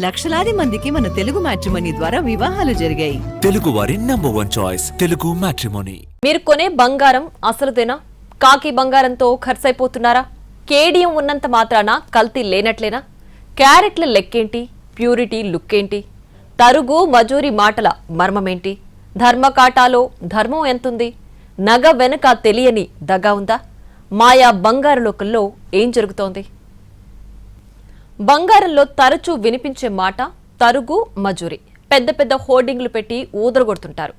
లక్షలాది మందికి మన తెలుగు మ్యాట్రిమోనీ ద్వారా వివాహాలు జరిగాయి. తెలుగు వారి నంబర్ 1 చాయిస్ తెలుగు మ్యాట్రిమోనీ. మీరు కొనే బంగారం అసలుదేనా? కాకి బంగారంతో ఖర్చయిపోతున్నారా? కేడియం ఉన్నంత మాత్రాన కల్తీ లేనట్లేనా? క్యారెట్ల లెక్కేంటి? ప్యూరిటీ లుక్ ఏంటి? తరుగు మజూరి మాటల మర్మమేంటి? ధర్మకాటాలో ధర్మం ఎంతుంది? నగ వెనుక తెలియని దగా ఉందా? మాయా బంగారు లోకంలో ఏం జరుగుతోంది? బంగారంలో తరచూ వినిపించే మాట తరుగు మజూరి. పెద్ద పెద్ద హోర్డింగ్లు పెట్టి ఊదరగొడుతుంటారు.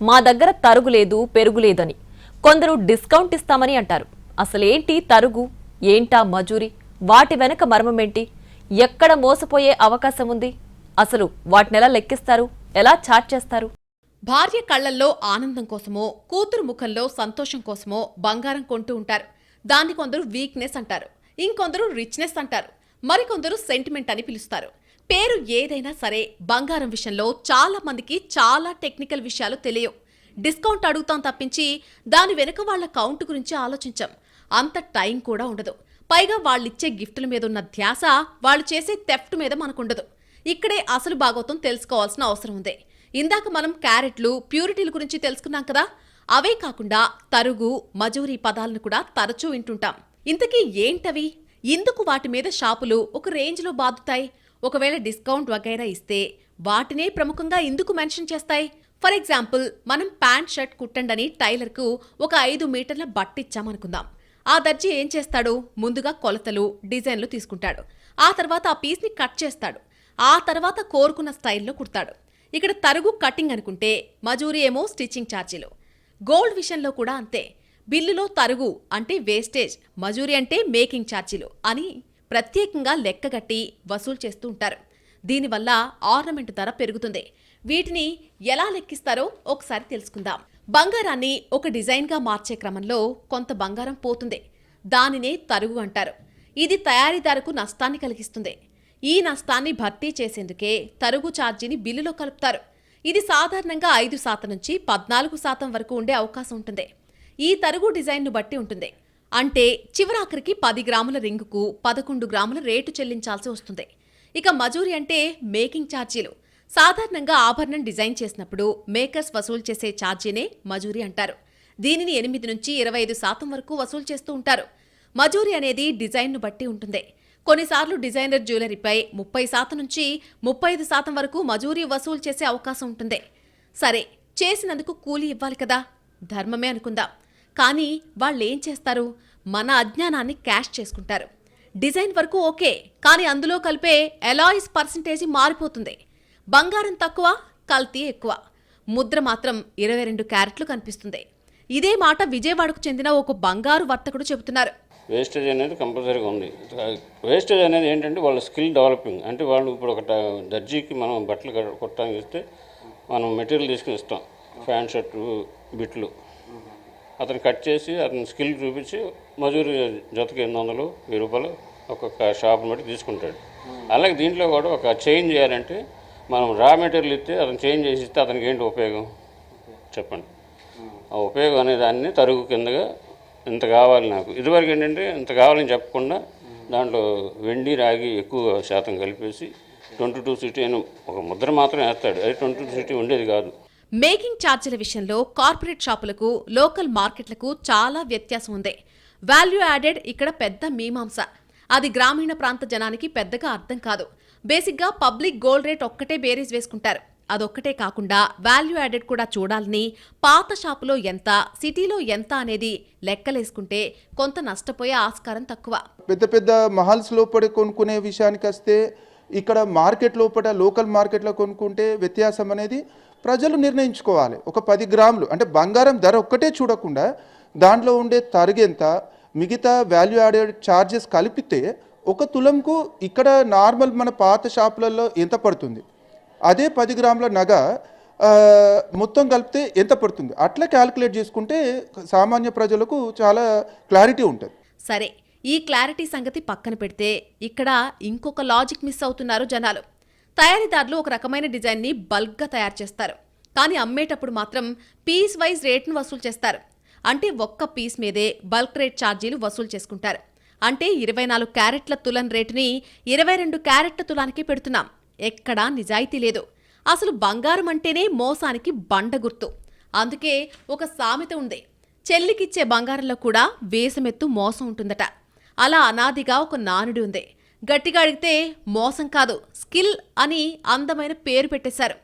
మా దగ్గర తరుగు లేదు, పెరుగు లేదని. కొందరు డిస్కౌంట్ ఇస్తామని అంటారు. అసలేంటి తరుగు, ఏంటా మజూరి? వాటి వెనక మర్మమేంటి? ఎక్కడ మోసపోయే అవకాశం ఉంది? అసలు వాటినెలా లెక్కిస్తారు? ఎలా చార్జ్ చేస్తారు? భార్య కళ్లల్లో ఆనందం కోసమో, కూతురు ముఖంలో సంతోషం కోసమో బంగారం కొంటూ ఉంటారు. దాన్ని కొందరు వీక్నెస్ అంటారు, ఇంకొందరు రిచ్నెస్ అంటారు, మరికొందరు సెంటిమెంట్ అని పిలుస్తారు. పేరు ఏదైనా సరే బంగారం విషయంలో చాలా మందికి చాలా టెక్నికల్ విషయాలు తెలియవు. డిస్కౌంట్ అడుగుతాం తప్పించి దాని వెనుక వాళ్ల కౌంట్ గురించి ఆలోచించాం. అంత టైం కూడా ఉండదు. పైగా వాళ్ళిచ్చే గిఫ్టుల మీద ఉన్న ధ్యాస వాళ్ళు చేసే థెఫ్ట్ మీద మనకుండదు. ఇక్కడే అసలు భాగవతం తెలుసుకోవాల్సిన అవసరం ఉంది. ఇందాక మనం క్యారెట్లు, ప్యూరిటీల గురించి తెలుసుకున్నాం కదా. అవే కాకుండా తరుగు, మజూరీ పదాలను కూడా తరచూ వింటుంటాం. ఇంతకీ ఏంటవి? ఇందుకు వాటి మీద షాపులు ఒక రేంజ్లో బాదుతాయి? ఒకవేళ డిస్కౌంట్ వగైరా ఇస్తే వాటినే ప్రముఖంగా ఎందుకు మెన్షన్ చేస్తాయి? ఫర్ ఎగ్జాంపుల్, మనం ప్యాంట్ షర్ట్ కుట్టండని టైలర్కు ఒక 5 మీటర్ల బట్టిచ్చామనుకుందాం. ఆ దర్జీ ఏం చేస్తాడు? ముందుగా కొలతలు, డిజైన్లు తీసుకుంటాడు. ఆ తర్వాత ఆ పీస్ని కట్ చేస్తాడు. ఆ తర్వాత కోరుకున్న స్టైల్లో కుడతాడు. ఇక్కడ తరుగు కటింగ్ అనుకుంటే, మజూరీ ఏమో స్టిచ్చింగ్ ఛార్జీలు. గోల్డ్ విషయంలో కూడా అంతే. బిల్లులో తరుగు అంటే వేస్టేజ్, మజూరీ అంటే మేకింగ్ ఛార్జీలు అని ప్రత్యేకంగా లెక్కగట్టి వసూలు చేస్తూ ఉంటారు. దీనివల్ల ఆర్నమెంట్ ధర పెరుగుతుంది. వీటిని ఎలా లెక్కిస్తారో ఒకసారి తెలుసుకుందాం. బంగారాన్ని ఒక డిజైన్గా మార్చే క్రమంలో కొంత బంగారం పోతుంది. దానినే తరుగు అంటారు. ఇది తయారీదారుకు నష్టాన్ని కలిగిస్తుంది. ఈ నష్టాన్ని భర్తీ చేసేందుకే తరుగు ఛార్జీని బిల్లులో కలుపుతారు. ఇది సాధారణంగా 5% నుంచి 14% వరకు ఉండే అవకాశం ఉంటుంది. ఈ తరుగు డిజైన్ను బట్టి ఉంటుంది. అంటే చివరాఖరికి 10 గ్రాముల రింగుకు 11 గ్రాముల రేటు చెల్లించాల్సి వస్తుంది. ఇక మజూరీ అంటే మేకింగ్ ఛార్జీలు. సాధారణంగా ఆభరణం డిజైన్ చేసినప్పుడు మేకర్స్ వసూలు చేసే ఛార్జీనే మజూరీ అంటారు. దీనిని 8 నుంచి 25% వరకు వసూలు చేస్తూ ఉంటారు. మజూరీ అనేది డిజైన్ను బట్టి ఉంటుంది. కొన్నిసార్లు డిజైనర్ జ్యువెలరీపై 30% నుంచి 35% వరకు మజూరీ వసూలు చేసే అవకాశం ఉంటుంది. సరే, చేసినందుకు కూలీ ఇవ్వాలి కదా, ధర్మమే అనుకుందాం. కానీ వాళ్ళేం చేస్తారు? మన అజ్ఞానాన్ని క్యాష్ చేసుకుంటారు. డిజైన్ వరకు ఓకే, కానీ అందులో కలిపే అలాయిస్ పర్సంటేజీ మారిపోతుంది. బంగారం తక్కువ, కల్తీ ఎక్కువ. ముద్ర మాత్రం 22 క్యారెట్లు కనిపిస్తుంది. ఇదే మాట విజయవాడకు చెందిన ఒక బంగారు వర్తకుడు చెబుతున్నారు. వేస్టేజ్ అనేది కంపల్సరీగా ఉంది. వేస్టేజ్ అనేది ఏంటంటే వాళ్ళ స్కిల్ డెవలపింగ్. అంటే వాళ్ళు ఇప్పుడు ఒక దర్జీకి మనం బట్టలు కుట్టడానికి ఇస్తే మనం మెటీరియల్ తీసుకుని ఇస్తాం, ప్యాంట్ షర్టు బిట్లు. అతను కట్ చేసి అతని స్కిల్ చూపించి మజూరీ జతకి 800, 1000 రూపాయలు ఒక్కొక్క షాప్ని బట్టి తీసుకుంటాడు. అలాగే దీంట్లో కూడా ఒక చేంజ్ చేయాలంటే మనం రా మెటీరియల్ ఇస్తే అతను చేంజ్ చేసి ఇస్తే అతనికి ఏంటి ఉపయోగం చెప్పండి. ఆ ఉపయోగం అనే దాన్ని తరుగు కిందగా ఇంత కావాలి నాకు. ఇదివరకు ఏంటంటే ఇంత కావాలని చెప్పకుండా దాంట్లో వెండి, రాగి ఎక్కువ శాతం కలిపేసి 22 సిటీ అని ఒక ముద్ర మాత్రం వేస్తాడు. అది 22 సిటీ ఉండేది కాదు. మేకింగ్ ఛార్జీల విషయంలో కార్పొరేట్ షాపులకు, లోకల్ మార్కెట్లకు చాలా వ్యత్యాసం ఉంది. వాల్యూ యాడెడ్ ఇక్కడ పెద్ద మీమాంస. అది గ్రామీణ ప్రాంత జనానికి పెద్దగా అర్థం కాదు. బేసిక్గా పబ్లిక్ గోల్డ్ రేట్ ఒక్కటే బేరీజ్ వేసుకుంటారు. అదొక్కటే కాకుండా వాల్యూ యాడెడ్ కూడా చూడాలని, పాత షాపులో ఎంత, సిటీలో ఎంత అనేది లెక్కలేసుకుంటే కొంత నష్టపోయే ఆస్కారం తక్కువ. పెద్ద పెద్ద మహల్స్ లోపల కొనుక్కునే విషయానికి వస్తే, ఇక్కడ మార్కెట్ లోపల లోకల్ మార్కెట్లో కొనుక్కుంటే వ్యత్యాసం అనేది ప్రజలు నిర్ణయించుకోవాలి. ఒక 10 గ్రాములు అంటే బంగారం ధర ఒక్కటే చూడకుండా దాంట్లో ఉండే తరుగెంత, మిగతా వాల్యూ యాడెడ్ ఛార్జెస్ కలిపితే ఒక తులంకు ఇక్కడ నార్మల్ మన పాత షాపులలో ఎంత పడుతుంది, అదే 10 గ్రాముల నగ మొత్తం కలిపితే ఎంత పడుతుంది, అట్లా క్యాలిక్యులేట్ చేసుకుంటే సామాన్య ప్రజలకు చాలా క్లారిటీ ఉంటుంది. సరే, ఈ క్లారిటీ సంగతి పక్కన పెడితే ఇక్కడ ఇంకొక లాజిక్ మిస్ అవుతున్నారు జనాలు. తయారీదారులు ఒక రకమైన డిజైన్ని బల్క్గా తయారు చేస్తారు. కానీ అమ్మేటప్పుడు మాత్రం పీస్ వైజ్ రేట్ను వసూలు చేస్తారు. అంటే ఒక్క పీస్ మీదే బల్క్ రేట్ ఛార్జీలు వసూలు చేసుకుంటారు. అంటే 24 క్యారెట్ల తులం రేటుని 22 క్యారెట్ల తులానికి పెడుతున్నాం. ఎక్కడా నిజాయితీ లేదు. అసలు బంగారం అంటేనే మోసానికి బండ గుర్తు. అందుకే ఒక సామెత ఉంది, చెల్లికిచ్చే బంగారంలో కూడా వేసమెత్తు మోసం ఉంటుందట. అలా అనాదిగా ఒక నానుడి ఉంది. గట్టిగా అడిగితే మోసం కాదు, స్కిల్ అని అందమైన పేరు పెట్టేశారు.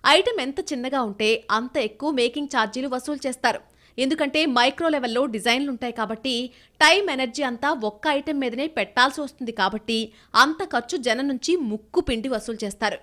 ఐటెం ఎంత చిన్నగా ఉంటే అంత ఎక్కువ మేకింగ్ ఛార్జీలు వసూలు చేస్తారు. ఎందుకంటే మైక్రో లెవెల్లో డిజైన్లుంటాయి కాబట్టి టైం ఎనర్జీ అంతా ఒక్క ఐటెం మీదనే పెట్టాల్సి వస్తుంది కాబట్టి అంత ఖర్చు జనం నుంచి ముక్కు పిండి వసూలు చేస్తారు.